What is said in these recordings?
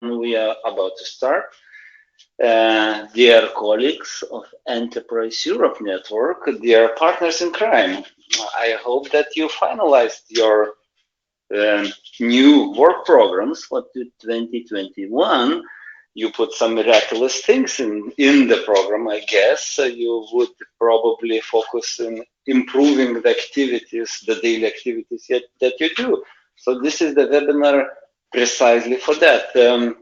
We are about to start. Dear colleagues of Enterprise Europe Network, dear partners in crime, I hope that you finalized your new work programs for 2021. You put some miraculous things in the program, I guess. You would probably focus on improving the activities, the daily activities that you do. So this is the webinar precisely for that. The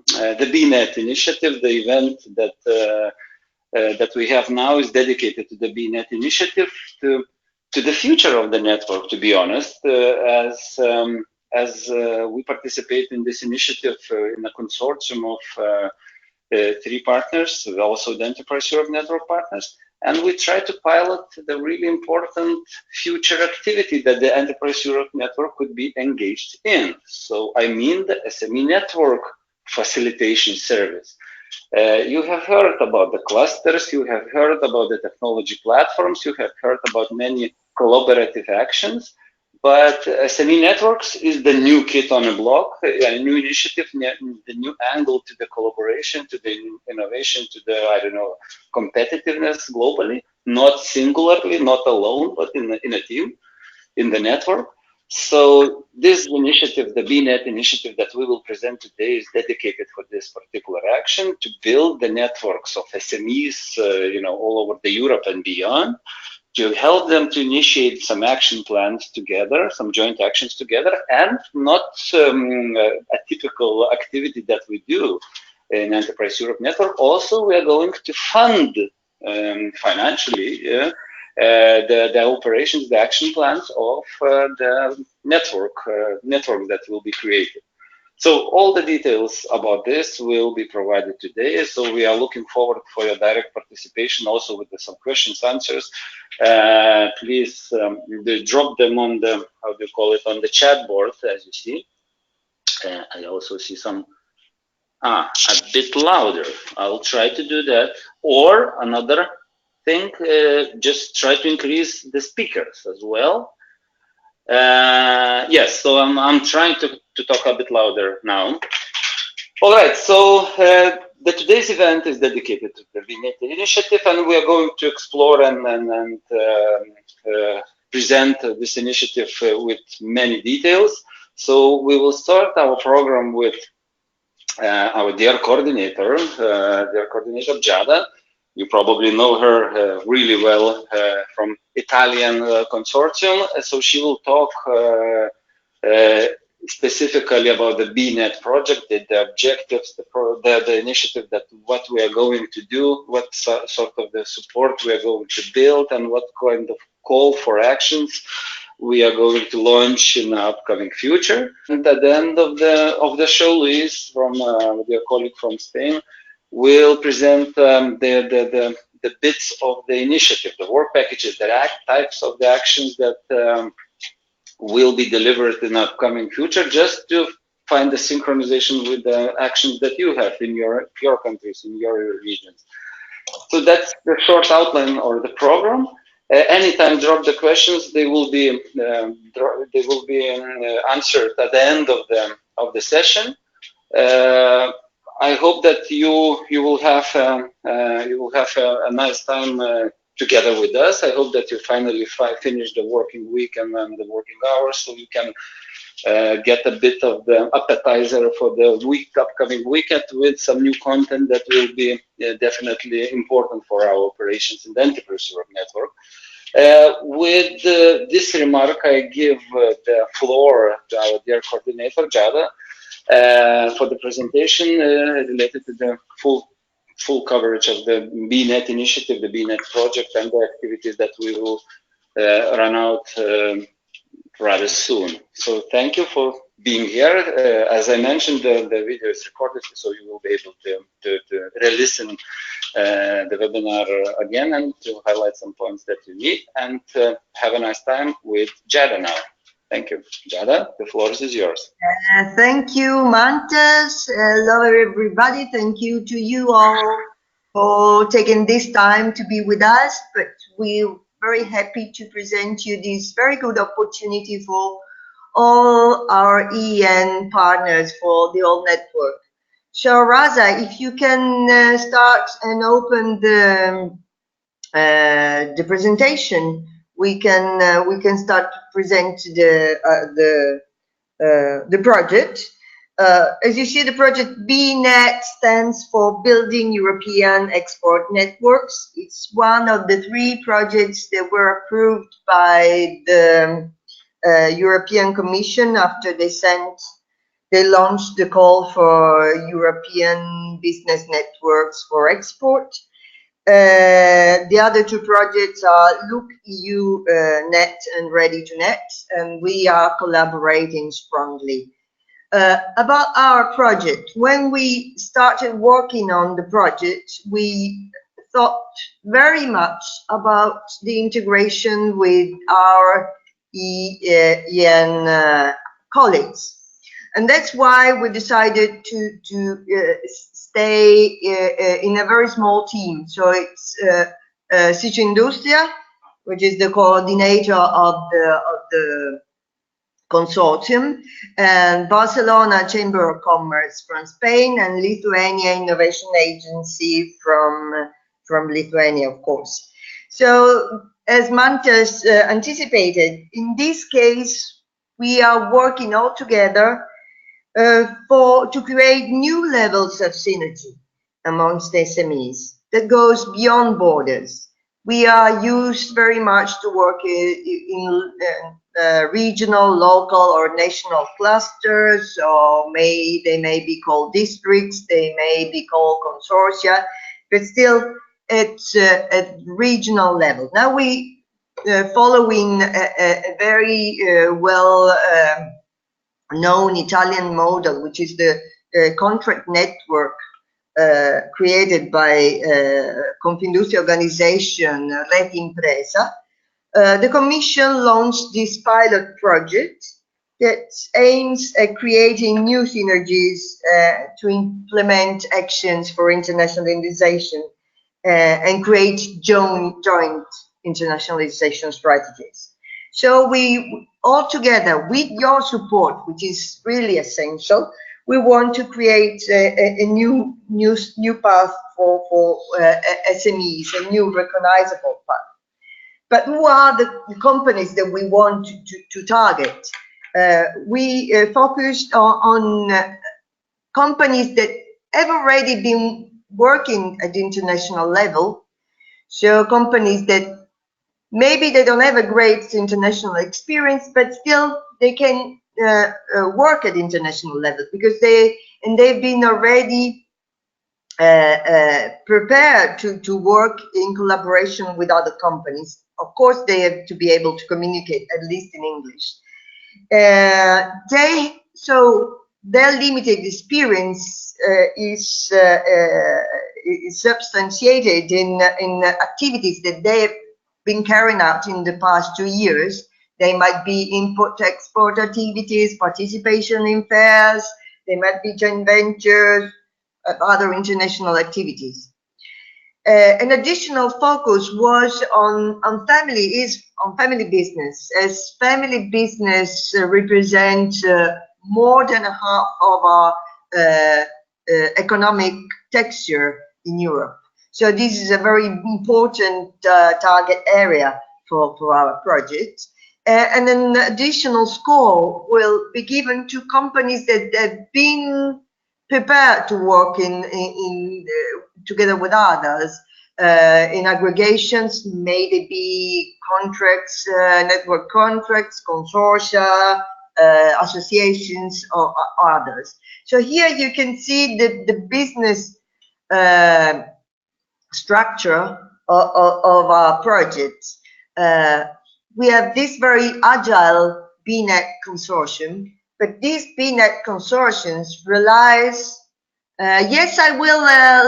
BEENET initiative, the event that we have now, is dedicated to the BEENET initiative, to the future of the network, to be honest, as we participate in this initiative in a consortium of three partners, also the Enterprise Europe Network partners, and we try to pilot the really important future activity that the Enterprise Europe Network could be engaged in. So I mean the SME network facilitation service. You have heard about the clusters, you have heard about the technology platforms, you have heard about many collaborative actions, but SME Networks is the new kid on the block, a new initiative, the new angle to the collaboration, to the innovation, to the, I don't know, competitiveness globally, not singularly, not alone, but in a team, in the network. So this initiative, the BEENET initiative that we will present today, is dedicated for this particular action, to build the networks of SMEs, all over the Europe and beyond, to help them to initiate some action plans together, some joint actions together, and not a typical activity that we do in Enterprise Europe Network. Also, we are going to fund financially the operations, the action plans of the network that will be created. So all the details about this will be provided today. So we are looking forward for your direct participation, also with some questions, answers. Please drop them on the, how do you call it, on the chat board, as you see. I also see some, a bit louder. I'll try to do that. Or another thing, just try to increase the speakers as well. Yes, so I'm trying to talk a bit louder now. All right, so the today's event is dedicated to the BEENET initiative, and we are going to explore and present this initiative with many details. So we will start our program with our dear coordinator, Giada. You probably know her really well from Italian consortium. So she will talk specifically about the BEENET project, the objectives, the initiative, that what we are going to do, what sort of the support we are going to build, and what kind of call for actions we are going to launch in the upcoming future. And at the end of the show, Lluís, from your colleague from Spain, will present the bits of the initiative, the work packages, the types of the actions that will be delivered in the upcoming future, just to find the synchronization with the actions that you have in your countries, in your regions. So that's the short outline or the program. Anytime drop the questions, they will be answered at the end of the session. I hope that you will have a nice time together with us. I hope that you finally finish the working week and then the working hours, so you can get a bit of the appetizer for the upcoming weekend with some new content that will be definitely important for our operations in the Enterprise Europe Network. With this remark, I give the floor to our dear coordinator, Giada, for the presentation related to the full coverage of the BEENET initiative, the BEENET project, and the activities that we will run out rather soon. So thank you for being here. As I mentioned, the video is recorded, so you will be able to re-listen the webinar again and to highlight some points that you need. And have a nice time with Giada now. Thank you. Giada, the floor is yours. Thank you, Mantas. Hello, everybody. Thank you to you all for taking this time to be with us. But we're very happy to present you this very good opportunity for all our EN partners, for the whole network, So Raza, if you can start and open the presentation, we can start to present the project. As you see, the project BEENET stands for Building European Export Networks. It's one of the 3 projects that were approved by the European Commission after they launched the call for European business networks for export. The other 2 projects are Look EU Net and Ready to Net, and we are collaborating strongly. About our project, when we started working on the project, we thought very much about the integration with our EN colleagues. And that's why we decided to stay in a very small team. So it's Sicindustria, which is the coordinator of the consortium, and Barcelona Chamber of Commerce from Spain, and Lithuanian Innovation Agency from Lithuania, of course. So as Mantas anticipated, in this case, we are working all together to create new levels of synergy amongst SMEs that goes beyond borders. We are used very much to work in regional, local, or national clusters, or they may be called districts, they may be called consortia, but still it's at regional level. Now we following a very well known Italian model, which is the contract network created by Confindustria organization Rete Impresa. The Commission launched this pilot project that aims at creating new synergies to implement actions for internationalization and create joint internationalization strategies. So we all together, with your support, which is really essential, we want to create a new path for SMEs, a new recognizable path. But who are the companies that we want to target? We focused on companies that have already been working at the international level. So companies that maybe they don't have a great international experience, but still they can work at international level because they've been already prepared to work in collaboration with other companies. Of course, they have to be able to communicate at least in English. So their limited experience is substantiated in activities that they have been carrying out in the past 2 years. They might be import-export activities, participation in fairs, they might be joint ventures, other international activities. An additional focus was on family business, as family business represents more than half of our economic texture in Europe. So this is a very important target area for our project. And an additional score will be given to companies that have been prepared to work together with others in aggregations, may they be contracts, network contracts, consortia, associations, or others. So here you can see the business structure of our projects. We have this very agile BEENET consortium, but these BEENET consortiums relies, yes, I will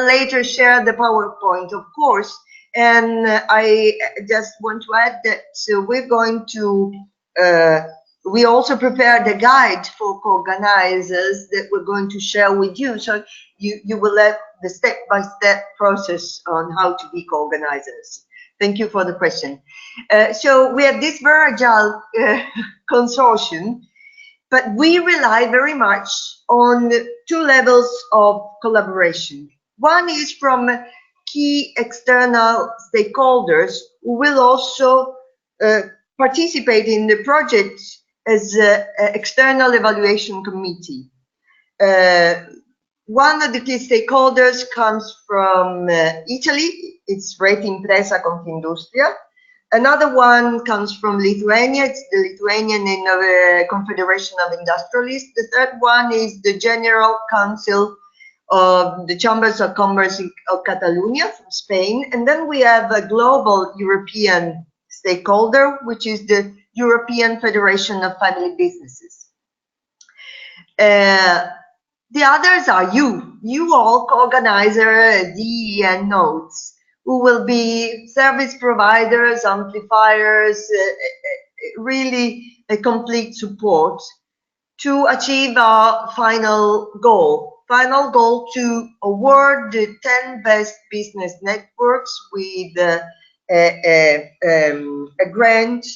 later share the PowerPoint, of course, and I just want to add that we're going to, we also prepared a guide for co-organizers that we're going to share with you, so you will have the step-by-step process on how to be co-organizers. Thank you for the question. So we have this very agile consortium, but we rely very much on two levels of collaboration. One is from key external stakeholders who will also participate in the project as an external evaluation committee. One of the key stakeholders comes from Italy, it's Rete Impresa Confindustria. Another one comes from Lithuania, it's the Lithuanian Confederation of Industrialists. The third one is the General Council of the Chambers of Commerce of Catalonia from Spain. And then we have a global European stakeholder, which is the European Federation of Family Businesses. The others are you all co-organizer, DEN nodes, who will be service providers, amplifiers, really a complete support to achieve our final goal to award the 10 best business networks with a grant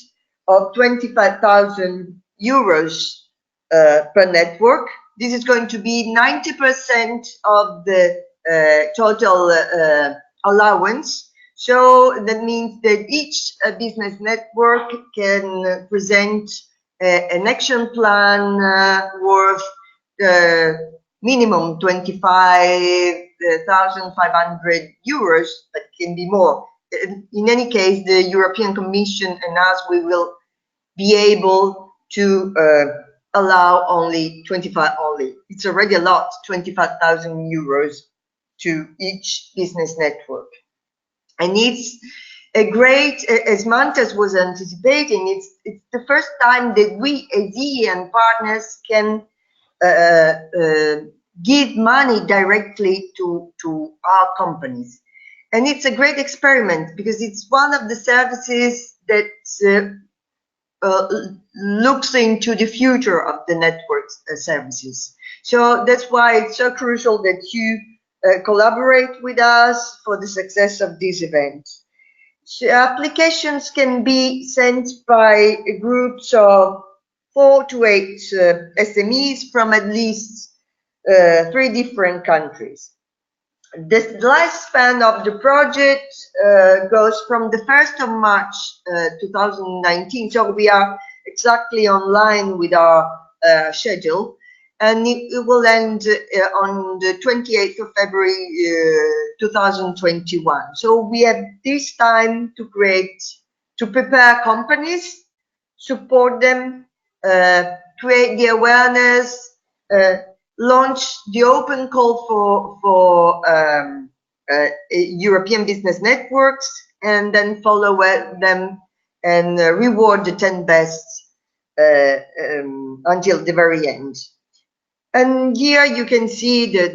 of 25,000 euros per network. This is going to be 90% of the total allowance. So that means that each business network can present an action plan worth minimum 25,500 euros, but can be more. In any case, the European Commission and us, we will be able to allow only 25 only. It's already a lot, 25,000 euros to each business network. And it's a great, as Mantas was anticipating, it's the first time that we as EN partners can give money directly to our companies. And it's a great experiment because it's one of the services that looks into the future of the networks services. So that's why it's so crucial that you collaborate with us for the success of this event. So applications can be sent by groups of 4 to 8 SMEs from at least 3 different countries. The lifespan of the project goes from the 1st of March 2019, so we are exactly online with our schedule, and it will end on the 28th of February 2021. So we have this time to prepare companies, support them, create the awareness, launch the open call for European business networks, and then follow them and reward the 10 best until the very end. And here you can see the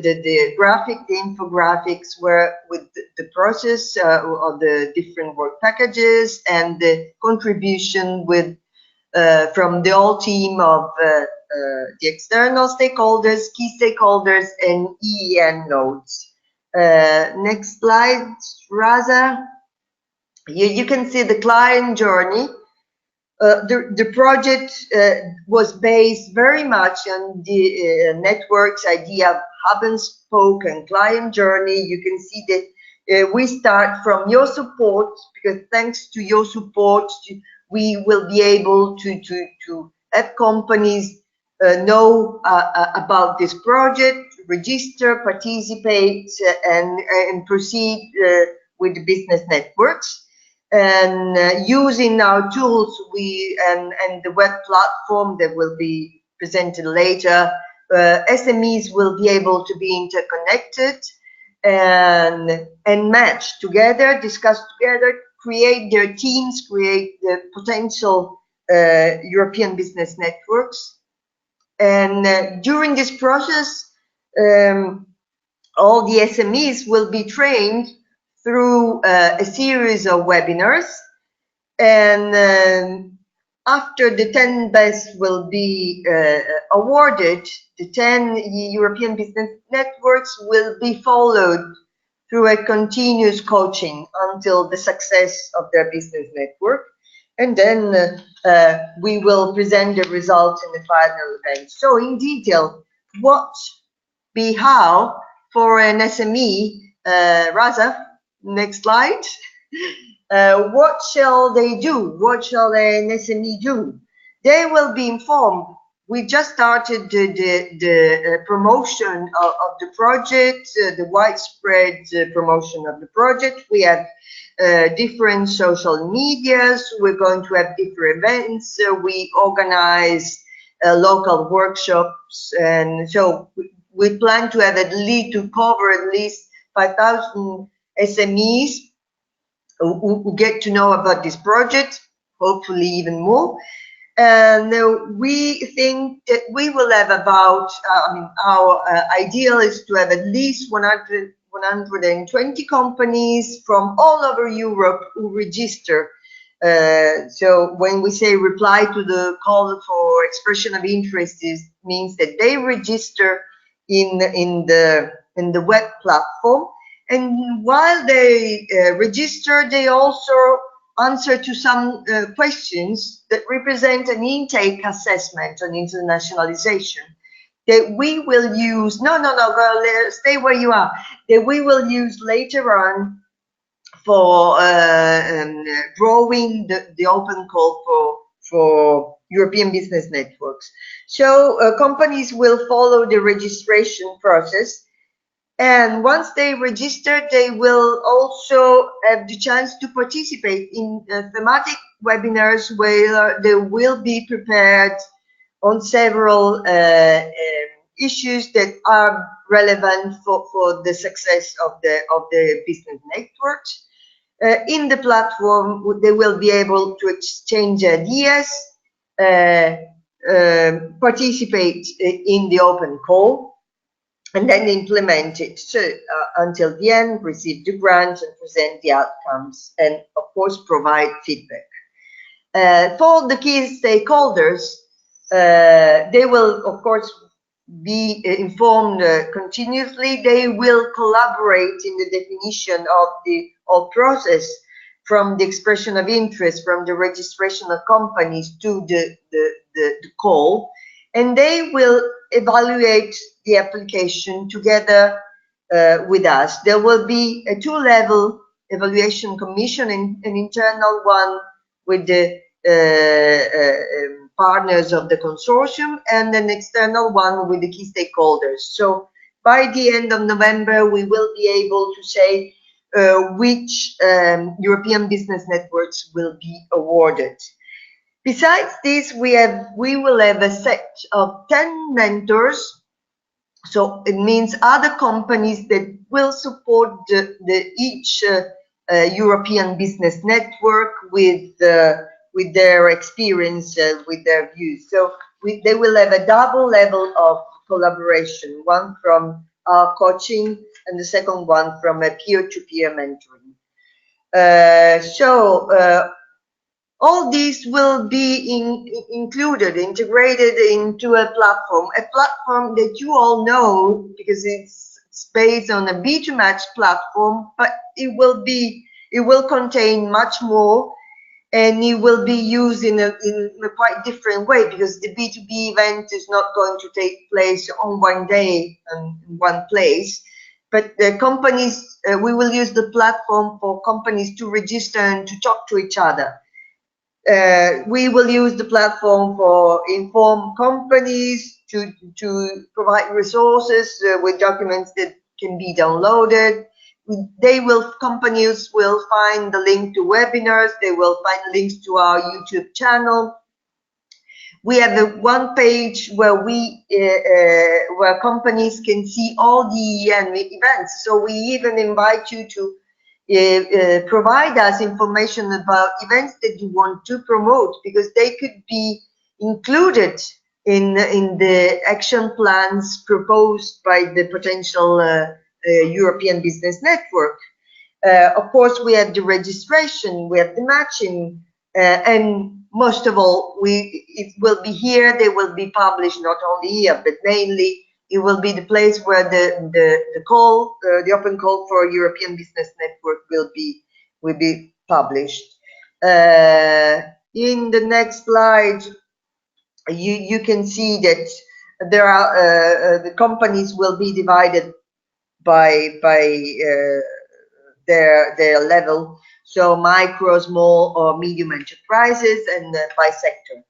graphic, the infographics where with the process of the different work packages and the contribution with from the whole team of the external stakeholders, key stakeholders, and EN nodes. Next slide, Raza. Here you can see the client journey. The project was based very much on the network's idea of hub and spoke and client journey. You can see that we start from your support, because thanks to your support, we will be able to have companies know about this project, register, participate, and proceed with the business networks. And using our tools, and the web platform that will be presented later, SMEs will be able to be interconnected and match together, discuss together, create their teams, create the potential European business networks. And during this process, all the SMEs will be trained through a series of webinars, and after the 10 best will be awarded, the 10 European business networks will be followed through a continuous coaching until the success of their business network. and then we will present the results in the final event. So in detail, what be how for an SME, Raza, next slide. What shall they do? What shall an SME do? They will be informed. We just started the promotion of the project, the widespread promotion of the project. We have different social medias. We're going to have different events. We organize local workshops, and so we plan to have to cover at least 5,000 SMEs who get to know about this project, hopefully even more. And we think that we will have about, our ideal is to have at least 120 companies from all over Europe who register. So when we say reply to the call for expression of interest, means that they register in the web platform, and while they register, they also answer to some questions that represent an intake assessment on internationalization that we will use. No, girl, stay where you are. That we will use later on for drawing the open call for European business networks. So companies will follow the registration process, and once they register, they will also have the chance to participate in thematic webinars where they will be prepared on several issues that are relevant for the success of the business networks. In the platform, they will be able to exchange ideas, participate in the open call, and then implement it until the end, receive the grants and present the outcomes, and of course provide feedback. For the key stakeholders, they will of course be informed continuously. They will collaborate in the definition of the whole process, from the expression of interest, from the registration of companies to the call, and they will evaluate the application together with us. There will be a two-level evaluation commission, an internal one with the partners of the consortium, and an external one with the key stakeholders. So by the end of November, we will be able to say which European business networks will be awarded. Besides this, we will have a set of 10 mentors. So it means other companies that will support each European business network with their experience, with their views. So they will have a double level of collaboration, one from our coaching and the second one from a peer-to-peer mentoring. All these will be integrated into a platform that you all know, because it's based on a B2Match platform, but it will contain much more, and it will be used in a quite different way, because the B2B event is not going to take place on one day and in one place, but the companies, we will use the platform for companies to register and to talk to each other. We will use the platform for informed companies to provide resources with documents that can be downloaded. Companies will find the link to webinars. They will find links to our YouTube channel. We have one page where where companies can see all the events. So we even invite you to provide us information about events that you want to promote, because they could be included in the action plans proposed by the potential European business network. Of course, we have the registration, we have the matching, and most of all, it will be here. They will be published not only here, but mainly it will be the place where the open call for European Business Network will be published. In the next slide, you can see that there are the companies will be divided by their level, so micro, small, or medium enterprises, and by sector.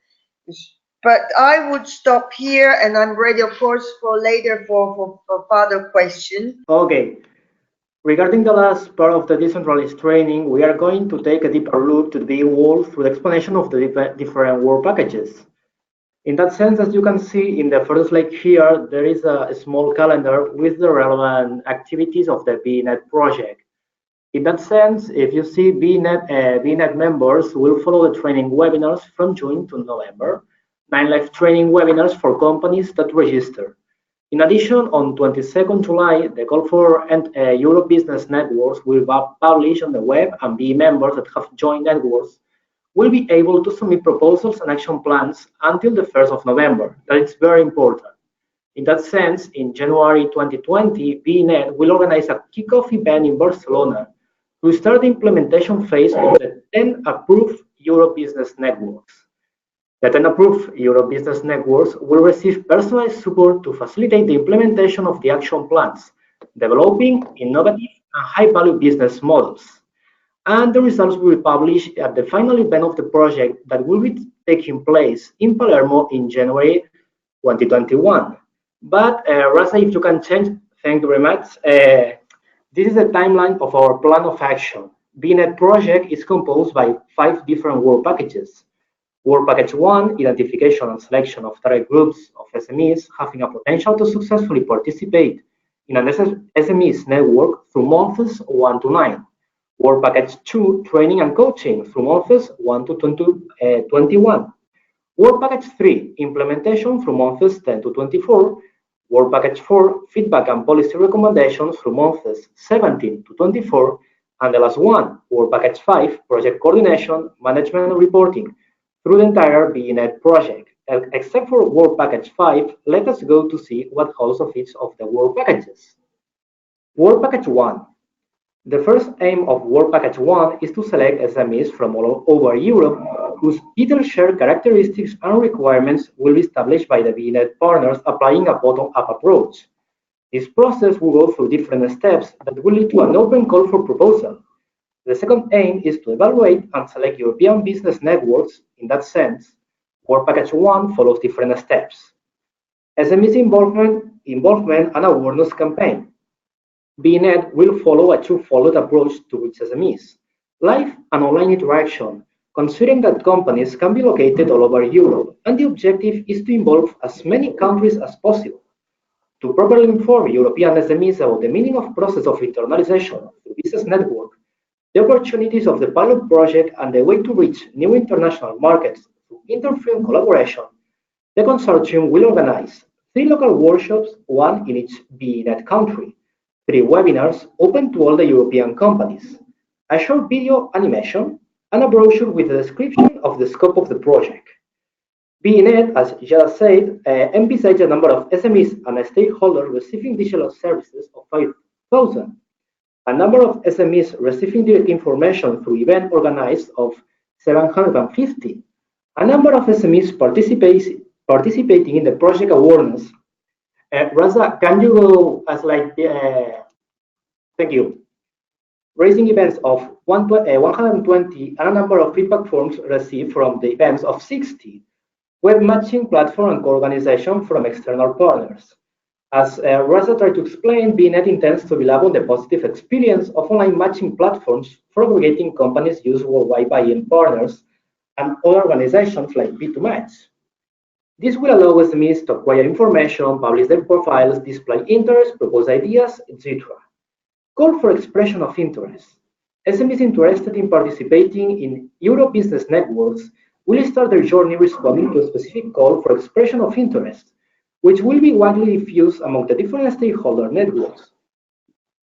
But I would stop here, and I'm ready, of course, for later for further questions. Okay. Regarding the last part of the decentralized training, we are going to take a deeper look to the world through the explanation of the different work packages. In that sense, as you can see in the first slide here, there is a small calendar with the relevant activities of the BEENET project. In that sense, if you see BEENET members will follow the training webinars from June to November, 9 live training webinars for companies that register. In addition, on 22nd July, the call for Europe Business Networks will be published on the web, and BE members that have joined networks will be able to submit proposals and action plans until the 1st of November. That is very important. In that sense, in January 2020, BEENET will organize a kickoff event in Barcelona to start the implementation phase of the 10 approved Euro Business Networks. The 10 approved Euro Business Networks will receive personalized support to facilitate the implementation of the action plans, developing innovative and high-value business models. And the results will be published at the final event of the project that will be taking place in Palermo in January 2021. But Raza, if you can change, thank you very much. This is the timeline of our plan of action. BEENET project is composed by 5 different work packages. Work Package 1, identification and selection of target groups of SMEs having a potential to successfully participate in an SMEs network through months 1 to 9. Work Package 2, training and coaching through months 1 to 21. Work Package 3, implementation through months 10 to 24. Work Package 4, feedback and policy recommendations through months 17 to 24. And the last one, Work Package 5, project coordination, management and reporting through the entire BEENET project. Except for Work Package 5, let us go to see what holds of each of the work packages. Work Package 1. The first aim of Work Package 1 is to select SMEs from all over Europe whose detailed shared characteristics and requirements will be established by the BEENET partners applying a bottom-up approach. This process will go through different steps that will lead to an open call for proposal. The second aim is to evaluate and select European business networks. In that sense, Work Package 1 follows different steps. SMEs involvement and awareness campaign. BEENET will follow a two-fold approach to reach SMEs. Live and online interaction, considering that companies can be located all over Europe, and the objective is to involve as many countries as possible. To properly inform European SMEs about the meaning of process of internalization of the business network, the opportunities of the pilot project, and the way to reach new international markets through inter-firm collaboration, the consortium will organize 3 local workshops, 1 in each BEENET country, 3 webinars open to all the European companies, a short video animation, and a brochure with a description of the scope of the project. BEENET, as Giada said, envisaged a number of SMEs and stakeholders receiving digital services of 5,000. A number of SMEs receiving direct information through event organized of 750. A number of SMEs participating in the project awareness. Raza, can you go a slide? Thank you. Raising events of 120 and a number of feedback forms received from the events of 60. Web matching platform and co-organization from external partners. As Raza tried to explain, BEENET intends to build on the positive experience of online matching platforms for aggregating companies used worldwide by end partners and other organizations like B2Match. This will allow SMEs to acquire information, publish their profiles, display interest, propose ideas, etc. Call for expression of interest. SMEs interested in participating in Euro business networks will start their journey responding to a specific call for expression of interest, which will be widely diffused among the different stakeholder networks.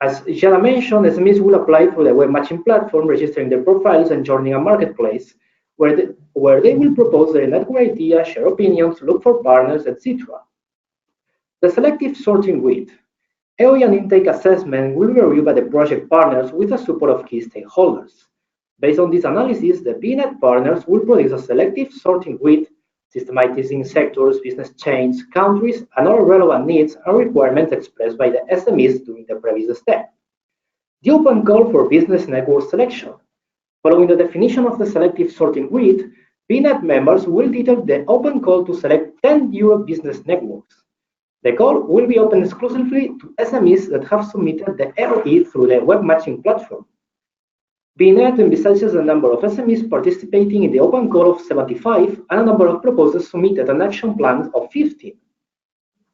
As Giada mentioned, SMEs will apply through the web matching platform, registering their profiles and joining a marketplace where they will propose their network idea, share opinions, look for partners, etc. The selective sorting grid. EOI and intake assessment will be reviewed by the project partners with the support of key stakeholders. Based on this analysis, the BEENET partners will produce a selective sorting grid, systematizing sectors, business chains, countries, and other relevant needs and requirements expressed by the SMEs during the previous step. The open call for business network selection. Following the definition of the selective sorting grid, BEENET members will detail the open call to select 10 Europe business networks. The call will be open exclusively to SMEs that have submitted the ROE through the web matching platform. BEENET envisages a number of SMEs participating in the open call of 75 and a number of proposals submitted and action plans of 15.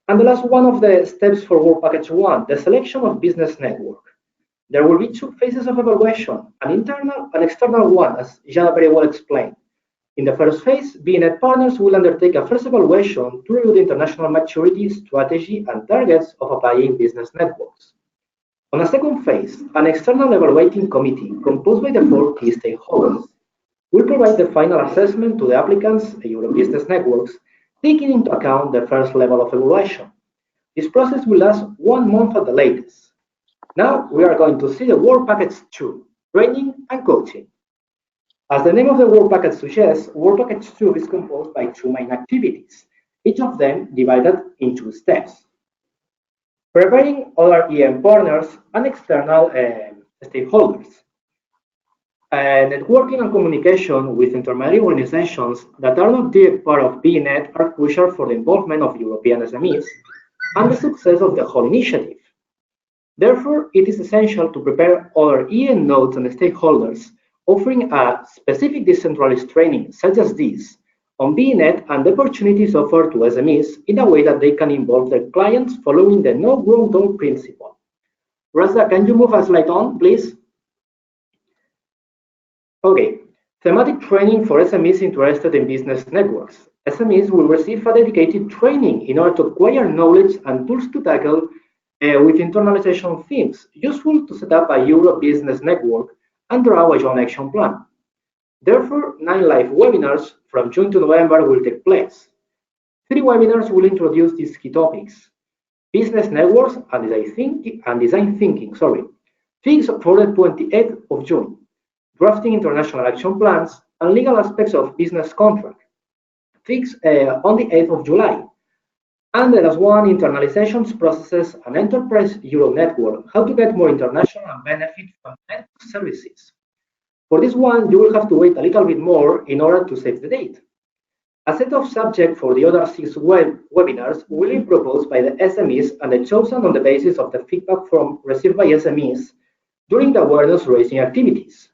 And the last one of the steps for Work Package 1, the selection of business network. There will be two phases of evaluation, an internal and external one, as Giada very well explained. In the first phase, BEENET partners will undertake a first evaluation to review the international maturity, strategy, and targets of applying business networks. On a second phase, an external evaluating committee composed by the 4 key stakeholders will provide the final assessment to the applicants, the Euro business networks, taking into account the first level of evaluation. This process will last 1 month at the latest. Now we are going to see the Work Package 2, training and coaching. As the name of the Work Package suggests, Work Package 2 is composed by 2 main activities, each of them divided into steps. Preparing other EM partners and external stakeholders. Networking and communication with intermediary organizations that are not direct part of BEENET are crucial for the involvement of European SMEs and the success of the whole initiative. Therefore, it is essential to prepare other EM nodes and stakeholders, offering a specific decentralized training such as this on BEENET and the opportunities offered to SMEs in a way that they can involve their clients following the no wrong door principle. Raza, can you move a slide on, please? Okay, thematic training for SMEs interested in business networks. SMEs will receive a dedicated training in order to acquire knowledge and tools to tackle with internalization themes, useful to set up a Euro business network and draw a joint action plan. Therefore, 9 live webinars from June to November will take place. 3 webinars will introduce these key topics: business networks and design thinking. Fixed for the 28th of June, drafting international action plans and legal aspects of business contract. Fixed on the 8th of July. And the last one, internalizations, processes, and enterprise Euro network, how to get more international and benefit from network services. For this one, you will have to wait a little bit more in order to save the date. A set of subjects for the other 6 webinars will be proposed by the SMEs and chosen on the basis of the feedback received by SMEs during the awareness raising activities.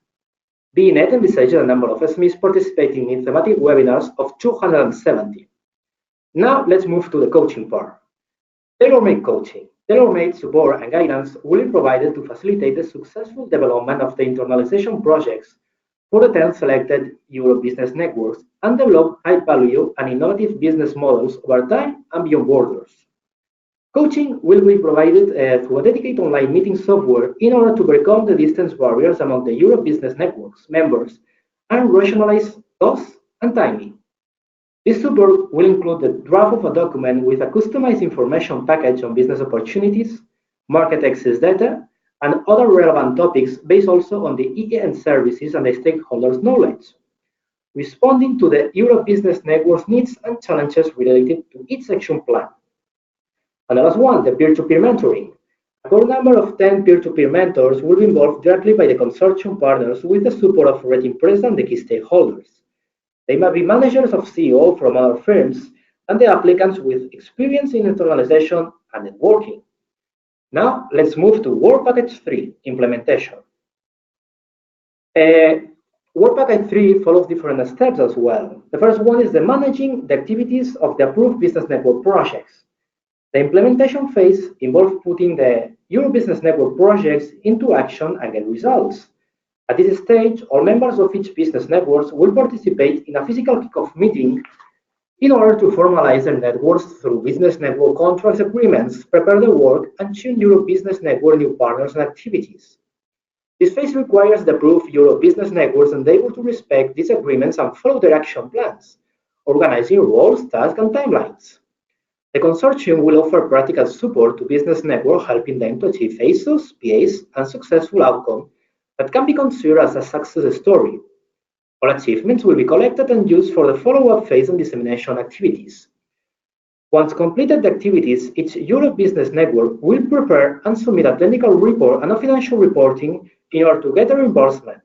BEENET envisages a number of SMEs participating in thematic webinars of 270. Now let's move to the coaching part. Tailor-made coaching. Tailor-made support and guidance will be provided to facilitate the successful development of the internalization projects for the 10 selected Euro business networks and develop high-value and innovative business models over time and beyond borders. Coaching will be provided through a dedicated online meeting software in order to overcome the distance barriers among the Euro business networks members and rationalize costs and timing. This support will include the draft of a document with a customized information package on business opportunities, market access data, and other relevant topics based also on the EN services and the stakeholders' knowledge, responding to the Euro business network's needs and challenges related to each action plan. And the last one, the peer-to-peer mentoring. A core number of 10 peer-to-peer mentors will be involved directly by the consortium partners with the support of rating press and the key stakeholders. They might be managers of CEO from other firms and the applicants with experience in internalization and networking. Now, let's move to Work Package 3, implementation. Work Package 3 follows different steps as well. The first one is the managing the activities of the approved business network projects. The implementation phase involves putting the Euro business network projects into action and get results. At this stage, all members of each business networks will participate in a physical kickoff meeting in order to formalize their networks through business network contracts agreements, prepare the work, and tune Euro business network new partners and activities. This phase requires the approved Euro business networks and able to respect these agreements and follow their action plans, organizing roles, tasks, and timelines. The consortium will offer practical support to business network, helping them to achieve ASOs, PAs, and successful outcome that can be considered as a success story. All achievements will be collected and used for the follow-up phase and dissemination activities. Once completed the activities, each Europe Business Network will prepare and submit a technical report and a financial reporting in order to get a reimbursement.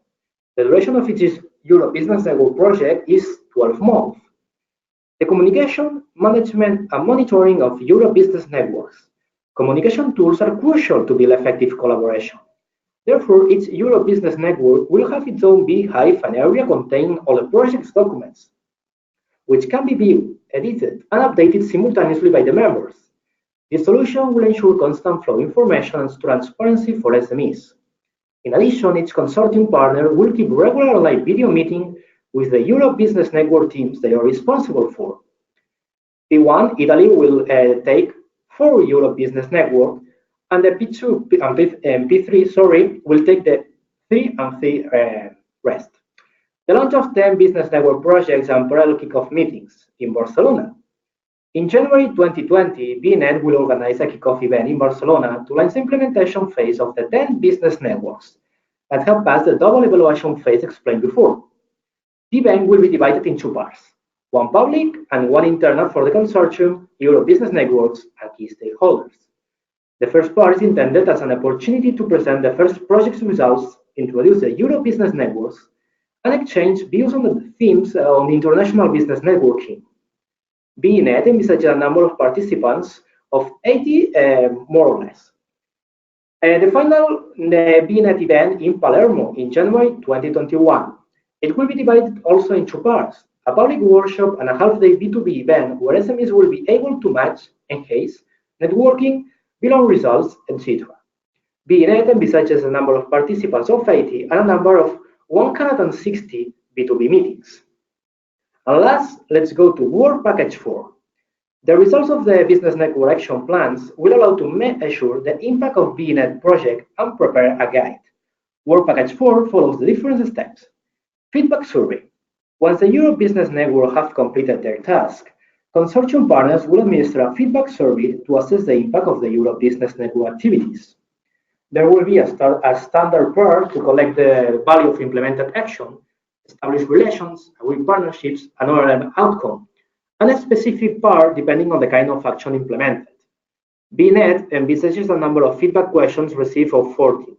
The duration of each Europe Business Network project is 12 months. The communication, management, and monitoring of Europe Business Networks. Communication tools are crucial to build effective collaboration. Therefore, each Europe Business Network will have its own beehive, an area containing all the project's documents, which can be viewed, edited, and updated simultaneously by the members. This solution will ensure constant flow of information and transparency for SMEs. In addition, each consortium partner will keep regular live video meeting with the Europe Business Network teams they are responsible for. P1, Italy, will take 4 Europe Business Network, and the P2 and P3, will take the 3 and 3 rest. The launch of 10 business network projects and parallel kickoff meetings in Barcelona. In January 2020, BEENET will organize a kickoff event in Barcelona to launch the implementation phase of the 10 business networks that have passed the double evaluation phase explained before. The event will be divided in 2 parts, one public and one internal for the consortium, Europe Business Networks, and key stakeholders. The first part is intended as an opportunity to present the first project's results, introduce the Europe Business Networks, and exchange views on the themes on the international business networking. BEENET envisages a number of participants of 80, more or less. The final BEENET event in Palermo in January 2021. It will be divided also in 2 parts, a public workshop and a half-day B2B event where SMEs will be able to match, enhance, networking, build on results, etc. BEENET envisages a number of participants of 80 and a number of 160 B2B meetings. And last, let's go to Work Package 4. The results of the Business Network Action Plans will allow to measure the impact of BEENET project and prepare a guide. Work Package 4 follows the different steps. Feedback survey. Once the Europe Business Network have completed their task, consortium partners will administer a feedback survey to assess the impact of the Europe Business Network activities. There will be a standard part to collect the value of implemented action, establish relations, agree partnerships, and other outcome, and a specific part depending on the kind of action implemented. BEENET envisages a number of feedback questions received of 40.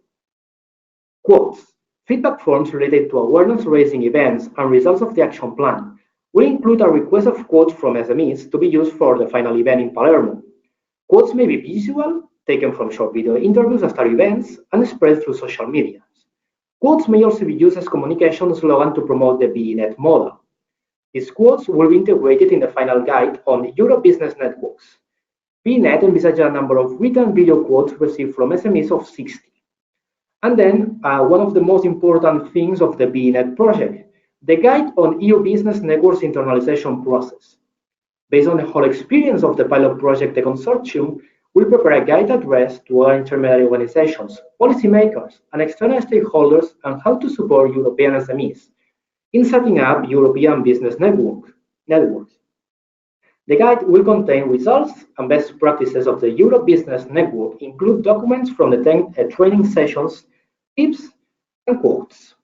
Quotes. Feedback forms related to awareness-raising events and results of the action plan will include a request of quotes from SMEs to be used for the final event in Palermo. Quotes may be visual, taken from short video interviews after events, and spread through social media. Quotes may also be used as communication slogan to promote the BEENET model. These quotes will be integrated in the final guide on Europe Business Networks. BEENET envisages a number of written video quotes received from SMEs of 60. And then, one of the most important things of the BEENET project, the guide on EU Business Networks internalization process. Based on the whole experience of the pilot project, the consortium will prepare a guide address to other intermediary organizations, policymakers, and external stakeholders on how to support European SMEs in setting up European business networks. The guide will contain results and best practices of the Europe Business Network, include documents from the 10 training sessions, tips, and quotes.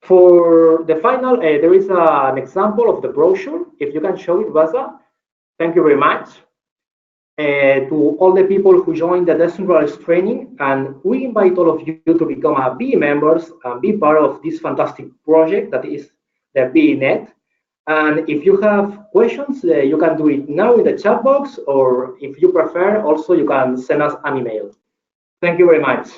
For the final, there is an example of the brochure. If you can show it, Baza. Thank you very much. To all the people who joined the Decentralized training, and we invite all of you to become BE members and be part of this fantastic project that is the BEENET. And if you have questions, you can do it now in the chat box, or if you prefer, also you can send us an email. Thank you very much.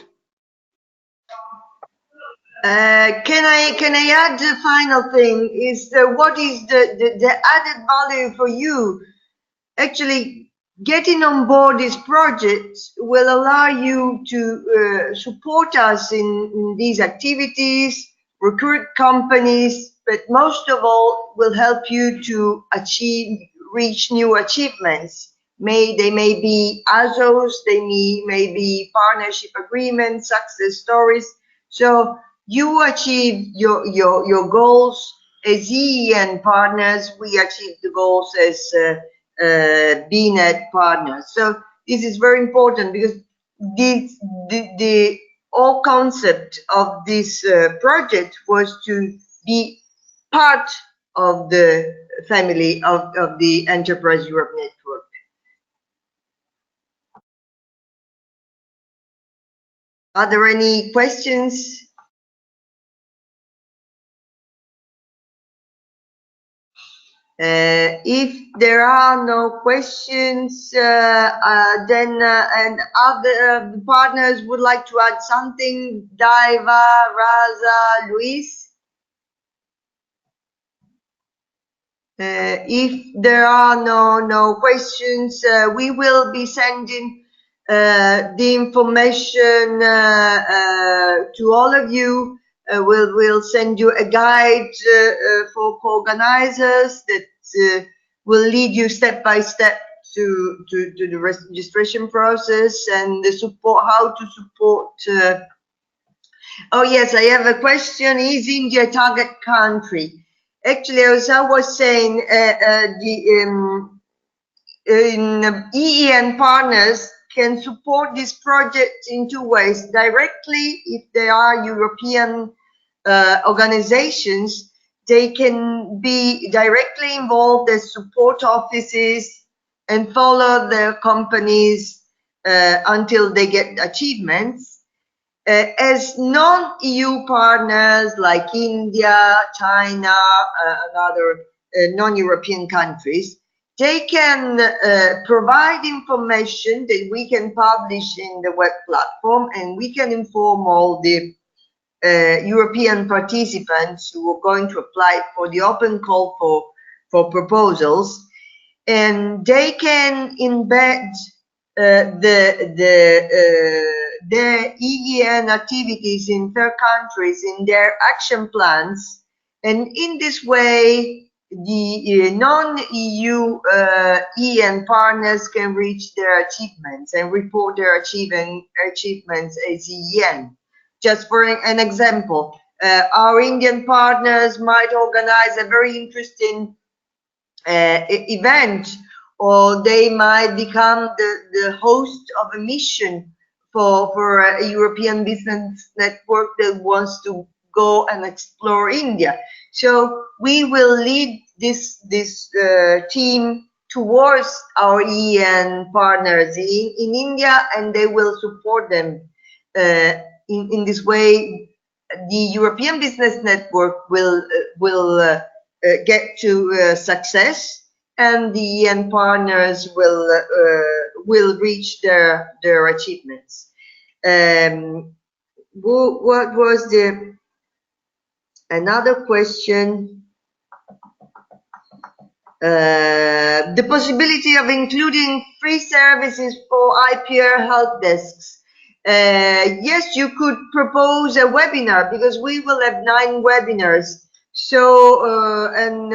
Can I add the final thing? Is what is the added value for you? Actually, getting on board this project will allow you to support us in these activities, recruit companies, but most of all will help you to reach new achievements. They may be ASOs, they may be partnership agreements, success stories. So you achieve your goals as EEN partners. We achieve the goals as BEENET partners. So this is very important because whole concept of this project was to be part of the family of the Enterprise Europe Network. Are there any questions? If there are no questions, then and other partners would like to add something, Daiva, Raza, Lluís? If there are no questions, we will be sending the information to all of you. We'll send you a guide for co-organizers that will lead you step by step to the registration process and the support, how to support. Oh yes, I have a question. Is India a target country? Actually, as I was saying, EEN partners can support this project in two ways. Directly, if they are European organizations, they can be directly involved as support offices and follow their companies until they get achievements. As non-EU partners like India, China, and other non-European countries, they can provide information that we can publish in the web platform, and we can inform all the European participants who are going to apply for the open call for proposals, and they can embed their EEN activities in their countries in their action plans, and in this way the non-EU EEN partners can reach their achievements and report their achievements as EEN. Just for an example, our Indian partners might organize a very interesting event, or they might become the host of a mission for a European business network that wants to go and explore India. So we will lead this team towards our EEN partners in India, and they will support them. In this way, the European Business Network will get to success, and the EEN partners will reach their achievements. What was another question? The possibility of including free services for IPR help desks. Yes, you could propose a webinar, because we will have 9 webinars. So, and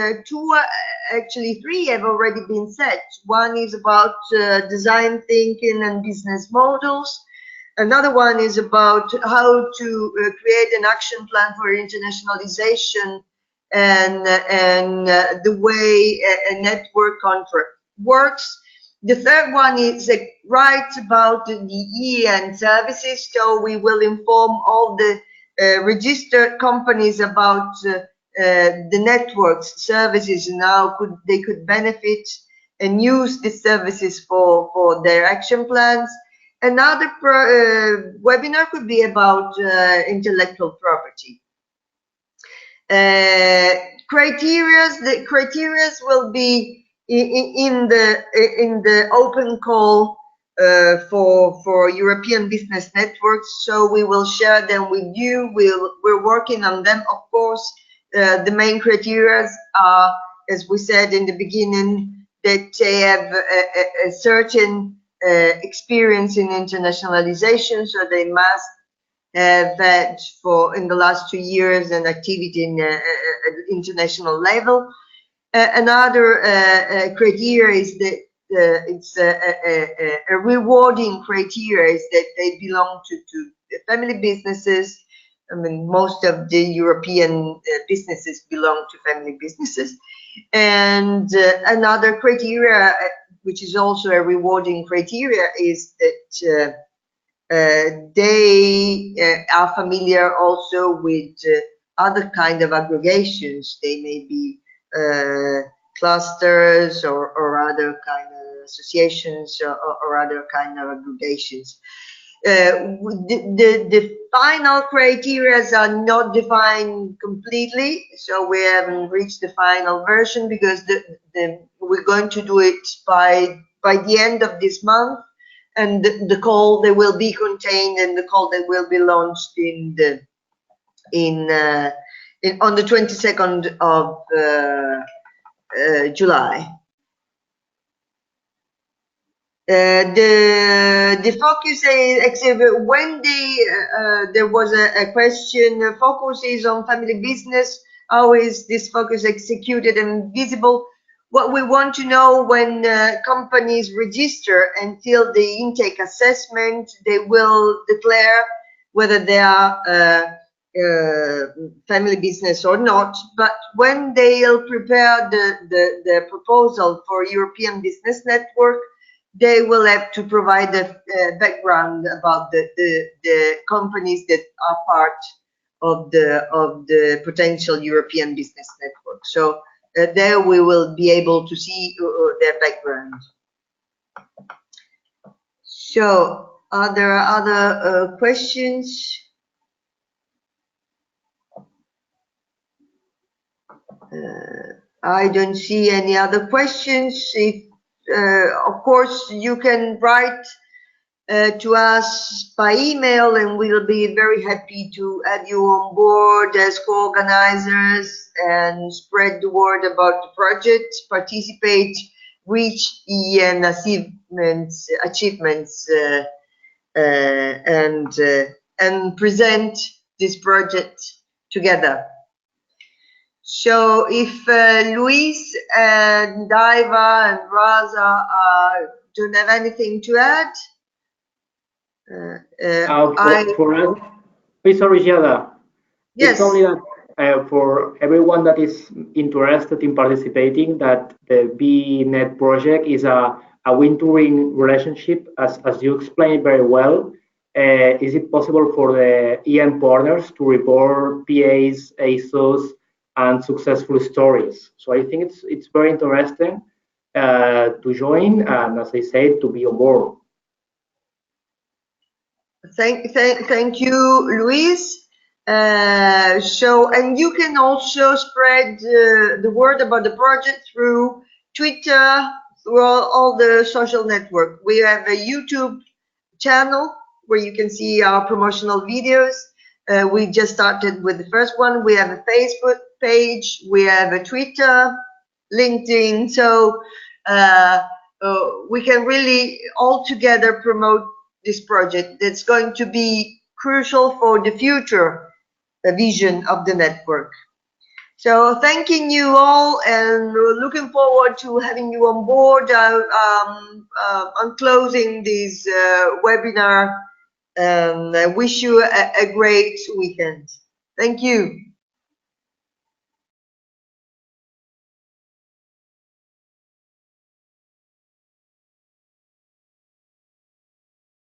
actually 3 have already been set. One is about design thinking and business models. Another one is about how to create an action plan for internationalization and the way a network contract works. The third one is right about the EEN services. So we will inform all the registered companies about the networks services and how they could benefit and use these services for their action plans. Another webinar could be about intellectual property. The criteria will be in the open call for European business networks, so we will share them with you. We're working on them, of course. The main criteria are, as we said in the beginning, that they have a certain experience in internationalization, so they must have had in the last 2 years an activity in at international level. Another criteria is that it's a rewarding criteria is that they belong to family businesses. I mean, most of the European businesses belong to family businesses. And another criteria, which is also a rewarding criteria, is that they are familiar also with other kind of aggregations. They may be clusters or other kind of associations or other kind of aggregations. The final criteria are not defined completely, so we haven't reached the final version because we're going to do it by the end of this month, and the call they will be contained and the call that will be launched on the 22nd of July. The focus is when there was a question. The focus is on family business. How is this focus executed and visible? What we want to know, when companies register until the intake assessment, they will declare whether they are family business or not. But when they'll prepare the proposal for European Business Network, they will have to provide the background about the companies that are part of the potential European Business Network. So there we will be able to see their background. So are there other questions? I don't see any other questions. Of course, you can write to us by email, and we'll be very happy to have you on board as co-organizers and spread the word about the project, participate, reach EN achievements, and present this project together. So if Lluís and Daiva and Raza don't have anything to add, for us, sorry, Giada. Yes. It's only that for everyone that is interested in participating, that the BEENET project is a win-to-win relationship, as you explained very well. Is it possible for the EN partners to report PAs, ASOs, and successful stories? So I think it's very interesting to join, and as I said, to be on board. Thank you, Lluís. And you can also spread the word about the project through Twitter, through all the social network. We have a YouTube channel where you can see our promotional videos. We just started with the first one. We have a Facebook page. We have a Twitter, LinkedIn. So we can really all together promote this project that's going to be crucial for the future vision of the network. So thanking you all, and looking forward to having you on board. I'm closing this webinar, and I wish you a great weekend. Thank you.